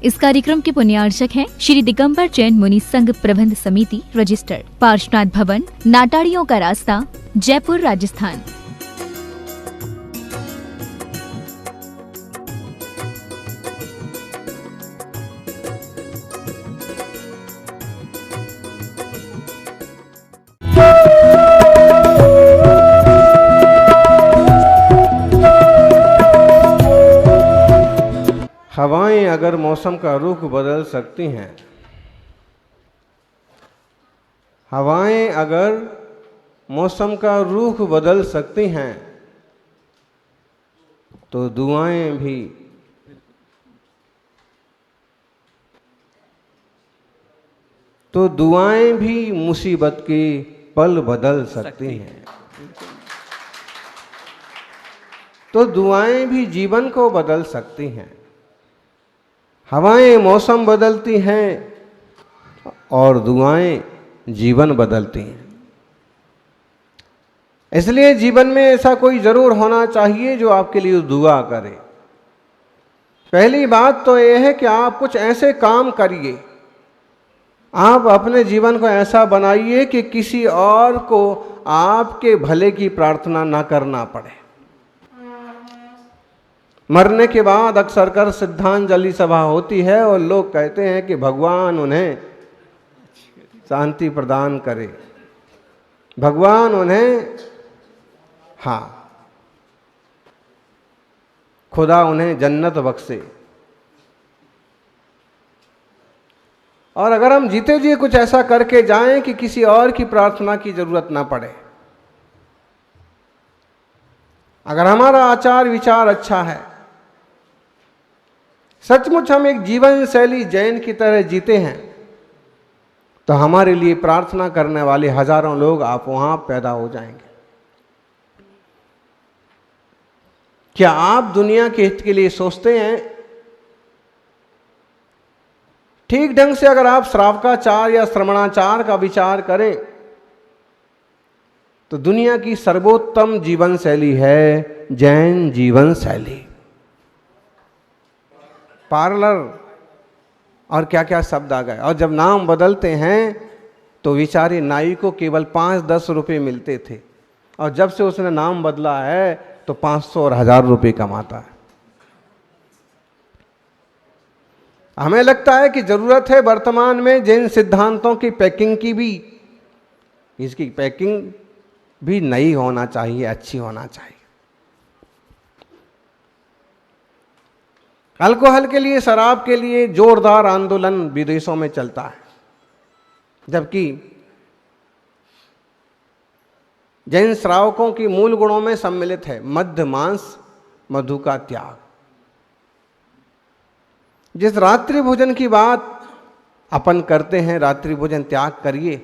इस कार्यक्रम के पुण्यार्चक हैं श्री दिगंबर जैन मुनि संघ प्रबंध समिति रजिस्टर्ड, पार्श्वनाथ भवन, नाटाड़ियों का रास्ता, जयपुर, राजस्थान। हवाएं अगर मौसम का रुख बदल सकती हैं, हवाएं अगर मौसम का रुख बदल सकती हैं, तो दुआएं भी मुसीबत के पल बदल सकती हैं। तो दुआएं भी जीवन को बदल सकती हैं। हवाएं मौसम बदलती हैं और दुआएं जीवन बदलती हैं। इसलिए जीवन में ऐसा कोई जरूर होना चाहिए जो आपके लिए दुआ करे। पहली बात तो यह है कि आप कुछ ऐसे काम करिए, आप अपने जीवन को ऐसा बनाइए कि किसी और को आपके भले की प्रार्थना ना करना पड़े। मरने के बाद अक्सर कर श्रद्धांजलि सभा होती है और लोग कहते हैं कि भगवान उन्हें शांति प्रदान करे, भगवान उन्हें, खुदा उन्हें जन्नत बख्शे। और अगर हम जीते जी कुछ ऐसा करके जाएं कि किसी और की प्रार्थना की जरूरत ना पड़े, अगर हमारा आचार विचार अच्छा है, सचमुच हम एक जीवन शैली जैन की तरह जीते हैं, तो हमारे लिए प्रार्थना करने वाले हजारों लोग आप वहां पैदा हो जाएंगे। क्या आप दुनिया के हित के लिए सोचते हैं? ठीक ढंग से अगर आप श्रावकाचार या श्रवणाचार का विचार करें तो दुनिया की सर्वोत्तम जीवन शैली है जैन जीवन शैली। पार्लर और क्या क्या शब्द आ गए, और जब नाम बदलते हैं तो बेचारे नाई को केवल 5-10 रुपये मिलते थे, और जब से उसने नाम बदला है तो 500 और 1000 रुपये कमाता है। हमें लगता है कि जरूरत है वर्तमान में जैन सिद्धांतों की पैकिंग की भी, इसकी पैकिंग भी नई होना चाहिए, अच्छी होना चाहिए। अल्कोहल के लिए, शराब के लिए जोरदार आंदोलन विदेशों में चलता है, जबकि जैन श्रावकों की मूल गुणों में सम्मिलित है मद्य, मांस, मधु का त्याग। जिस रात्रि भोजन की बात अपन करते हैं, रात्रि भोजन त्याग करिए,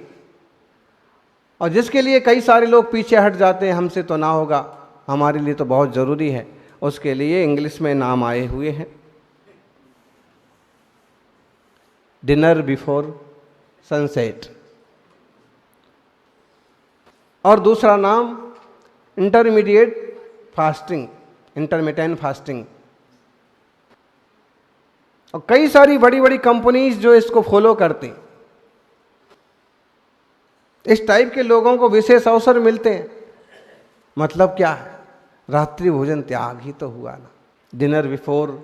और जिसके लिए कई सारे लोग पीछे हट जाते हैं, हमसे तो ना होगा, हमारे लिए तो बहुत जरूरी है, उसके लिए इंग्लिश में नाम आए हुए हैं डिनर बिफोर सनसेट, और दूसरा नाम इंटरमीडिएट फास्टिंग, इंटरमिटेंट फास्टिंग। और कई सारी बड़ी बड़ी कंपनीज जो इसको फॉलो करती, इस टाइप के लोगों को विशेष अवसर मिलते हैं। मतलब क्या है? रात्रि भोजन त्याग ही तो हुआ ना। डिनर बिफोर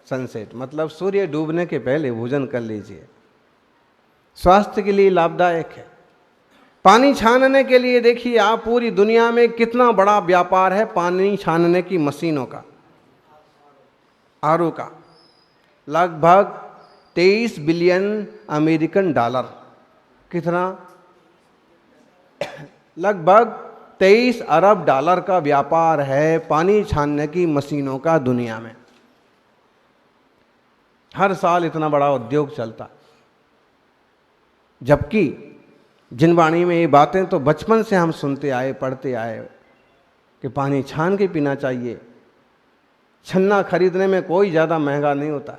सनसेट मतलब सूर्य डूबने के पहले भोजन कर लीजिए, स्वास्थ्य के लिए लाभदायक है। पानी छानने के लिए देखिए आप, पूरी दुनिया में कितना बड़ा व्यापार है पानी छानने की मशीनों का, आरओ का। लगभग 23 बिलियन अमेरिकन डॉलर, कितना? लगभग 23 अरब डॉलर का व्यापार है पानी छानने की मशीनों का दुनिया में। हर साल इतना बड़ा उद्योग चलता, जबकि जिनवाणी में ये बातें तो बचपन से हम सुनते आए, पढ़ते आए कि पानी छान के पीना चाहिए। छन्ना खरीदने में कोई ज़्यादा महंगा नहीं होता,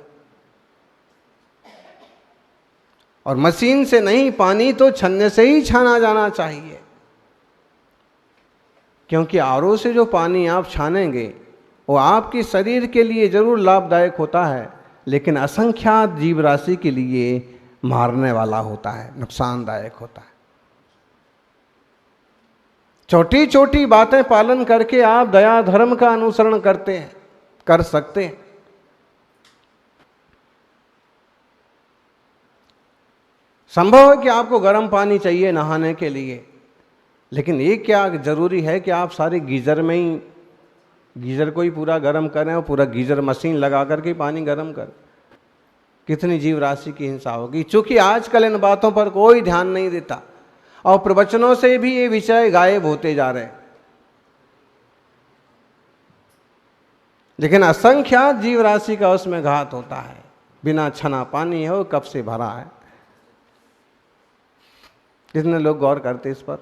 और मशीन से नहीं, पानी तो छन्ने से ही छाना जाना चाहिए, क्योंकि आरओ से जो पानी आप छानेंगे वो आपके शरीर के लिए जरूर लाभदायक होता है, लेकिन असंख्यात जीव राशि के लिए मारने वाला होता है, नुकसानदायक होता है। छोटी छोटी बातें पालन करके आप दया धर्म का अनुसरण करते हैं, कर सकते हैं। संभव है कि आपको गर्म पानी चाहिए नहाने के लिए, लेकिन ये क्या जरूरी है कि आप सारे गीजर में ही, गीजर को ही पूरा गर्म करें और पूरा गीजर मशीन लगा करके पानी गर्म करें? कितनी जीव राशि की हिंसा होगी। चूंकि आजकल इन बातों पर कोई ध्यान नहीं देता और प्रवचनों से भी ये विषय गायब होते जा रहे हैं। लेकिन असंख्यात जीव राशि का उसमें घात होता है। बिना छना पानी है वो कब से भरा है। कितने लोग गौर करते इस पर?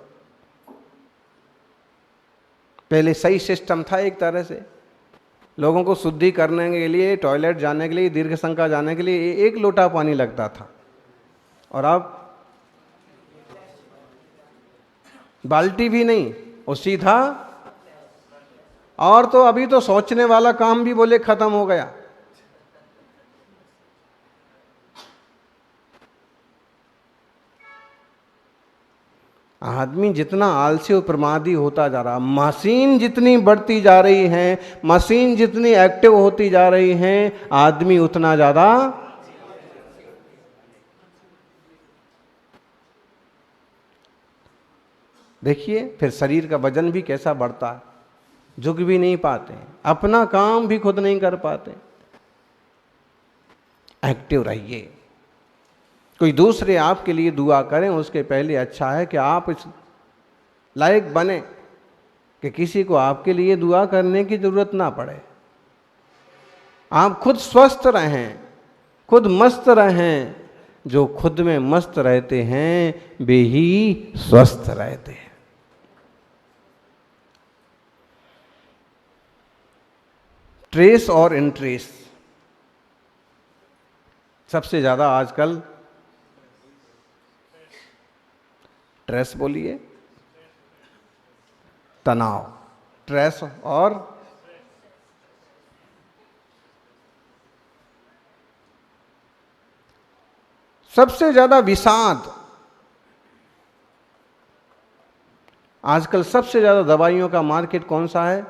पहले सही सिस्टम था, एक तरह से लोगों को शुद्धि करने के लिए, टॉयलेट जाने के लिए, दीर्घ संका जाने के लिए 1 लोटा पानी लगता था, और अब बाल्टी भी नहीं, वो सीधा। और तो अभी तो सोचने वाला काम भी बोले खत्म हो गया। आदमी जितना आलसी और प्रमादी होता जा रहा, मशीन जितनी बढ़ती जा रही है, मशीन जितनी एक्टिव होती जा रही है, आदमी उतना ज्यादा देखिए फिर शरीर का वजन भी कैसा बढ़ता है। झुक भी नहीं पाते, अपना काम भी खुद नहीं कर पाते। एक्टिव रहिए। कोई दूसरे आपके लिए दुआ करें उसके पहले अच्छा है कि आप इस लायक बने कि किसी को आपके लिए दुआ करने की जरूरत ना पड़े। आप खुद स्वस्थ रहें, खुद मस्त रहें। जो खुद में मस्त रहते हैं वे ही स्वस्थ रहते हैं। ट्रेस और इंट्रेस सबसे ज्यादा आजकल, ट्रेस बोलिए, तनाव, ट्रेस और सबसे ज्यादा विषाद। आजकल सबसे ज्यादा दवाइयों का मार्केट कौन सा है?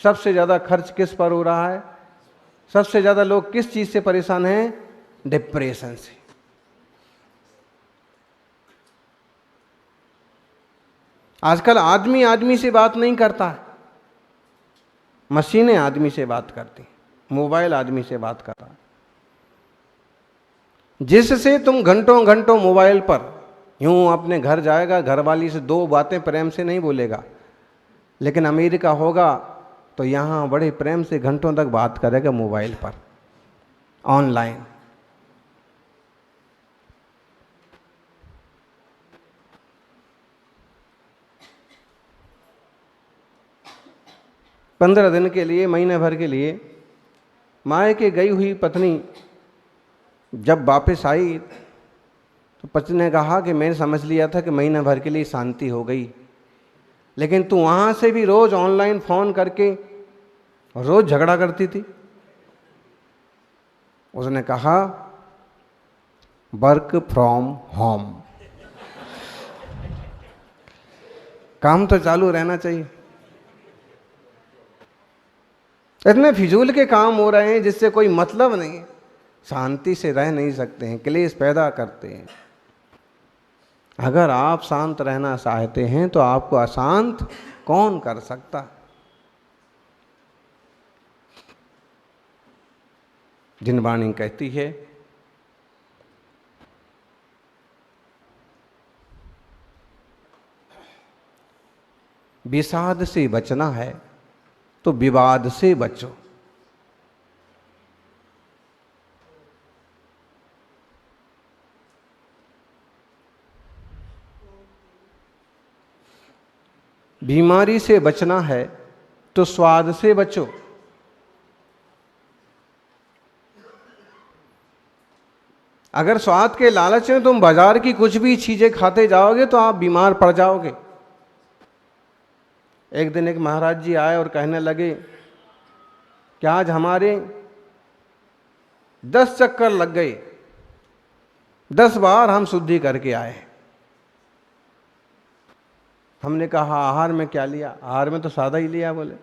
सबसे ज्यादा खर्च किस पर हो रहा है? सबसे ज्यादा लोग किस चीज से परेशान हैं? डिप्रेशन से। आजकल आदमी आदमी से बात नहीं करता है, मशीनें आदमी से बात करती, मोबाइल आदमी से बात कर रहा है। जिससे तुम घंटों घंटों मोबाइल पर, यूं अपने घर जाएगा, घरवाली से 2 बातें प्रेम से नहीं बोलेगा, लेकिन अमेरिका होगा तो यहां बड़े प्रेम से घंटों तक बात करेगा मोबाइल पर, ऑनलाइन। पंद्रह दिन के लिए, महीने भर के लिए मायके गई हुई पत्नी जब वापस आई तो पति ने कहा कि मैंने समझ लिया था कि महीने भर के लिए शांति हो गई, लेकिन तू वहां से भी रोज ऑनलाइन फोन करके रोज झगड़ा करती थी। उसने कहा वर्क फ्रॉम होम, काम तो चालू रहना चाहिए। इतने फिजूल के काम हो रहे हैं जिससे कोई मतलब नहीं, शांति से रह नहीं सकते हैं, क्लेश पैदा करते हैं। अगर आप शांत रहना चाहते हैं तो आपको अशांत कौन कर सकता? जिनवाणी कहती है विषाद से बचना है तो विवाद से बचो। बीमारी से बचना है तो स्वाद से बचो। अगर स्वाद के लालच में तुम बाजार की कुछ भी चीजें खाते जाओगे तो आप बीमार पड़ जाओगे। एक दिन एक महाराज जी आए और कहने लगे कि आज हमारे 10 चक्कर लग गए, 10 बार हम शुद्धि करके आए। हमने कहा आहार में क्या लिया? आहार में तो सादा ही लिया बोले।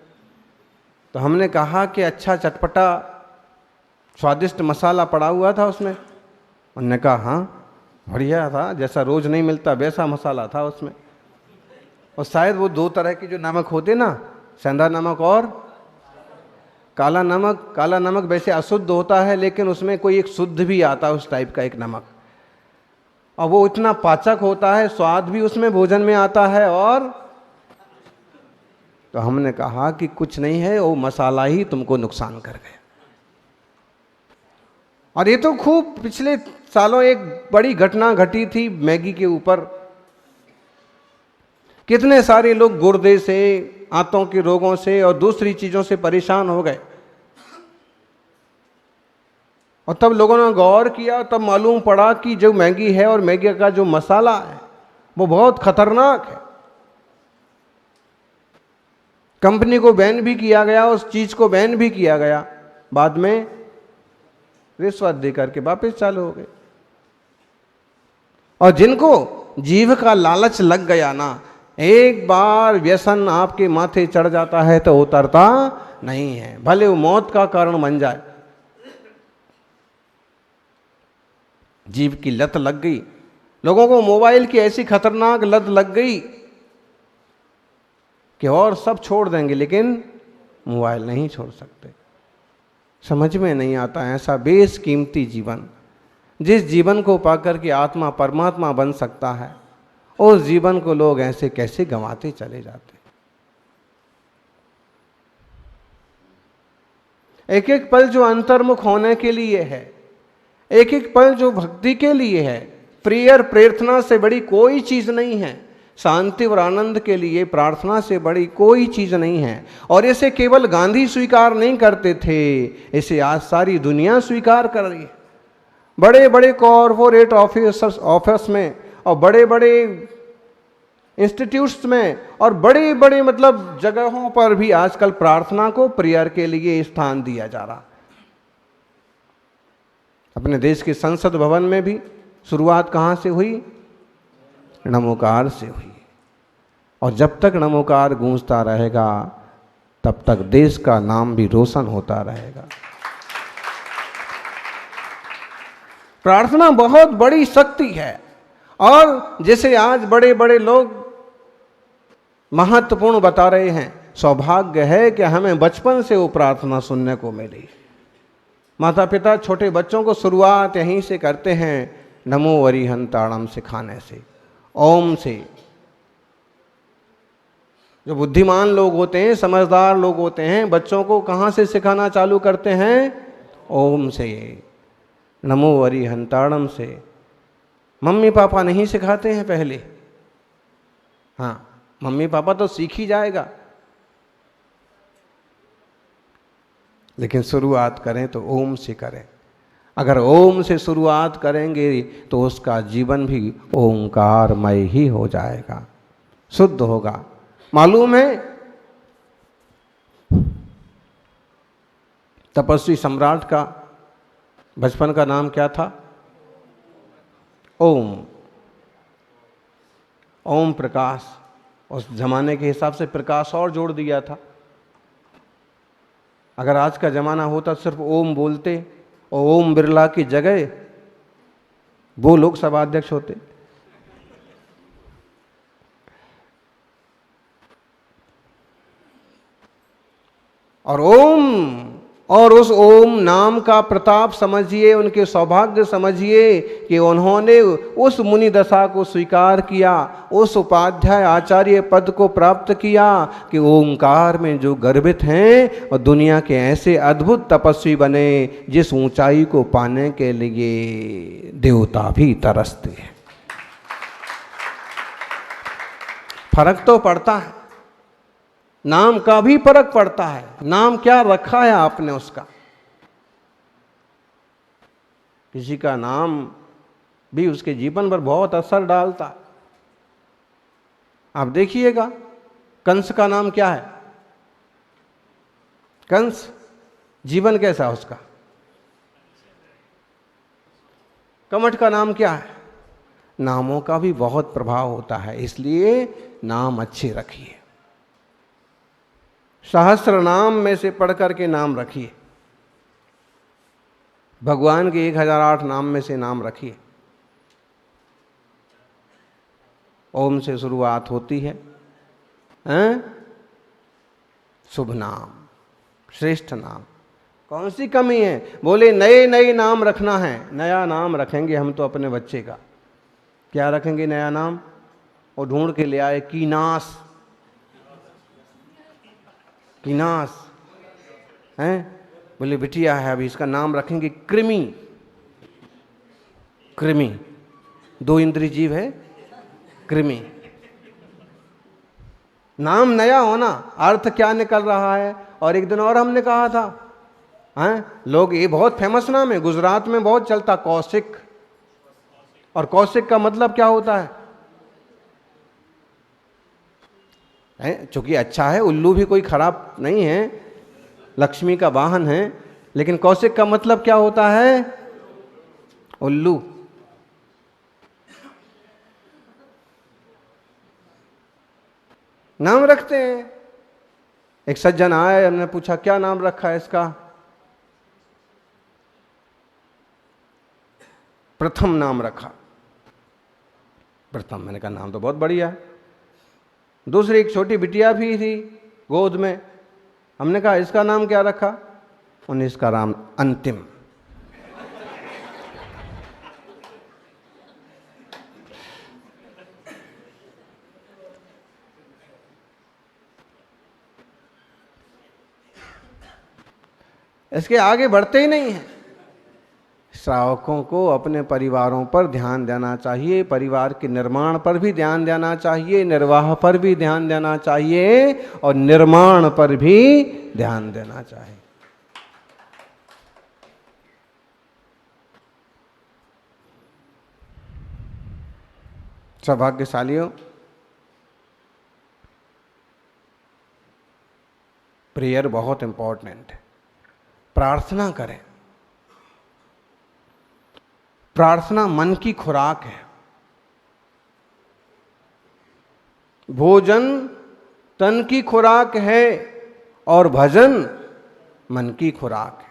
तो हमने कहा कि अच्छा चटपटा स्वादिष्ट मसाला पड़ा हुआ था उसमें। उन्होंने कहा हाँ बढ़िया था, जैसा रोज नहीं मिलता वैसा मसाला था उसमें। और शायद वो 2 तरह के जो नमक होते ना, सेंधा नमक और काला नमक। काला नमक वैसे अशुद्ध होता है, लेकिन उसमें कोई एक शुद्ध भी आता है, उस टाइप का एक नमक। और वो इतना पाचक होता है, स्वाद भी उसमें भोजन में आता है। और तो हमने कहा कि कुछ नहीं है, वो मसाला ही तुमको नुकसान कर गया। और ये तो खूब पिछले सालों एक बड़ी घटना घटी थी मैगी के ऊपर। कितने सारे लोग गुर्दे से, आंतों के रोगों से और दूसरी चीजों से परेशान हो गए। और तब लोगों ने गौर किया, तब मालूम पड़ा कि जो मैगी है और मैगी का जो मसाला है वो बहुत खतरनाक है। कंपनी को बैन भी किया गया, उस चीज को बैन भी किया गया। बाद में रिश्वत दे करके वापस चालू हो गए। और जिनको जीव का लालच लग गया ना, एक बार व्यसन आपके माथे चढ़ जाता है तो उतरता नहीं है, भले वो मौत का कारण बन जाए। जीव की लत लग गई। लोगों को मोबाइल की ऐसी खतरनाक लत लग गई कि और सब छोड़ देंगे, लेकिन मोबाइल नहीं छोड़ सकते। समझ में नहीं आता ऐसा बेशकीमती जीवन, जिस जीवन को पाकर के आत्मा परमात्मा बन सकता है, उस जीवन को लोग ऐसे कैसे गंवाते चले जाते। एक एक पल जो अंतर्मुख होने के लिए है, एक एक पल जो भक्ति के लिए है, प्रेयर प्रार्थना से बड़ी कोई चीज नहीं है। शांति और आनंद के लिए प्रार्थना से बड़ी कोई चीज नहीं है। और इसे केवल गांधी स्वीकार नहीं करते थे, इसे आज सारी दुनिया स्वीकार कर रही है। बड़े बड़े कॉरपोरेट ऑफिस में और बड़े बड़े इंस्टीट्यूट्स में और बड़े बड़े मतलब जगहों पर भी आजकल प्रार्थना को प्रेयर के लिए स्थान दिया जा रहा। अपने देश के संसद भवन में भी शुरुआत कहाँ से हुई? नमोकार से हुई। और जब तक नमोकार गूंजता रहेगा तब तक देश का नाम भी रोशन होता रहेगा। प्रार्थना बहुत बड़ी शक्ति है। और जैसे आज बड़े बड़े लोग महत्वपूर्ण बता रहे हैं, सौभाग्य है कि हमें बचपन से वो प्रार्थना सुनने को मिली। माता पिता छोटे बच्चों को शुरुआत यहीं से करते हैं, नमो वरिहंताणम सिखाने से, ओम से। जो बुद्धिमान लोग होते हैं, समझदार लोग होते हैं, बच्चों को कहाँ से सिखाना चालू करते हैं? ओम से, नमो वरिहंताणम से। मम्मी पापा नहीं सिखाते हैं पहले। हाँ, मम्मी पापा तो सीख ही जाएगा, लेकिन शुरुआत करें तो ओम से करें। अगर ओम से शुरुआत करेंगे तो उसका जीवन भी ओंकारमय ही हो जाएगा, शुद्ध होगा। मालूम है तपस्वी सम्राट का बचपन का नाम क्या था? ओम। ओम प्रकाश। उस जमाने के हिसाब से प्रकाश और जोड़ दिया था। अगर आज का जमाना होता सिर्फ ओम बोलते और ओम बिरला की जगह वो लोकसभा अध्यक्ष होते। और ओम और उस ओम नाम का प्रताप समझिए, उनके सौभाग्य समझिए कि उन्होंने उस मुनि दशा को स्वीकार किया, उस उपाध्याय आचार्य पद को प्राप्त किया कि ओंकार में जो गर्भित हैं और दुनिया के ऐसे अद्भुत तपस्वी बने जिस ऊंचाई को पाने के लिए देवता भी तरसते हैं। फर्क तो पड़ता है, नाम का भी फर्क पड़ता है। नाम क्या रखा है आपने उसका। किसी का नाम भी उसके जीवन पर बहुत असर डालता है। आप देखिएगा, कंस का नाम क्या है? कंस, जीवन कैसा उसका? कमठ का नाम क्या है? नामों का भी बहुत प्रभाव होता है, इसलिए नाम अच्छे रखिए। सहस्त्र नाम में से पढ़ करके नाम रखिए। भगवान के 1008 नाम में से नाम रखिए। ओम से शुरुआत होती है, शुभ नाम, श्रेष्ठ नाम। कौन सी कमी है? बोले नए नए नाम रखना है। नया नाम रखेंगे हम तो अपने बच्चे का। क्या रखेंगे नया नाम? वो ढूंढ के ले आए, कीनास। कीनास हैं? बोले बिटिया है, अभी इसका नाम रखेंगे कृमि। कृमि, 2 इंद्रिय जीव है, कृमि। नाम नया होना, अर्थ क्या निकल रहा है। और एक दिन और हमने कहा था, लोग, ये बहुत फेमस नाम है, गुजरात में बहुत चलता, कौशिक। और कौशिक का मतलब क्या होता है? चूंकि अच्छा है, उल्लू भी कोई खराब नहीं है, लक्ष्मी का वाहन है, लेकिन कौशिक का मतलब क्या होता है? उल्लू। नाम रखते हैं। एक सज्जन आए, हमने पूछा क्या नाम रखा है इसका? प्रथम नाम रखा। प्रथम, मैंने कहा नाम तो बहुत बढ़िया है। दूसरी एक छोटी बिटिया भी थी गोद में, हमने कहा इसका नाम क्या रखा? उन्हें इसका नाम अंतिम। इसके आगे बढ़ते ही नहीं है। श्रावकों को अपने परिवारों पर ध्यान देना चाहिए, परिवार के निर्माण पर भी ध्यान देना चाहिए, निर्वाह पर भी ध्यान देना चाहिए, और निर्माण पर भी ध्यान देना चाहिए। सौभाग्यशालियों, प्रेयर बहुत इंपॉर्टेंट है। प्रार्थना करें। प्रार्थना मन की खुराक है। भोजन तन की खुराक है और भजन मन की खुराक है।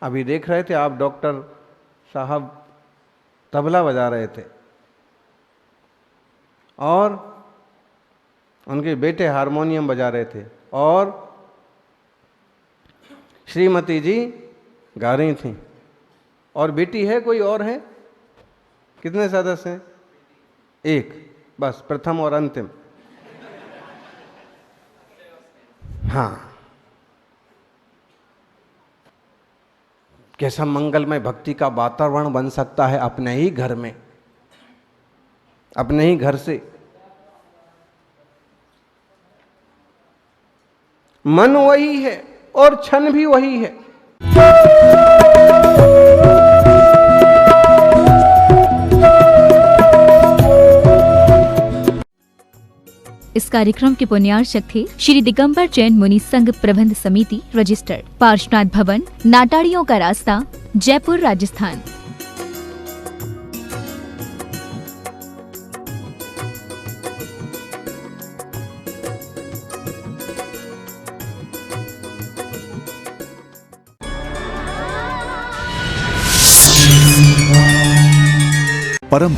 अभी देख रहे थे आप, डॉक्टर साहब तबला बजा रहे थे और उनके बेटे हारमोनियम बजा रहे थे, और श्रीमती जी गा रही थी, और बेटी है, कोई और है? कितने सदस्य हैं? एक बस, प्रथम और अंतिम। हाँ, कैसा मंगलमय भक्ति का वातावरण बन सकता है अपने ही घर में, अपने ही घर से। मन वही है और क्षण भी वही है। इस कार्यक्रम के पुण्यार्चक थे श्री दिगंबर जैन मुनि संघ प्रबंध समिति रजिस्टर्ड, पार्श्वनाथ भवन, नाटाड़ियों का रास्ता, जयपुर, राजस्थान। परम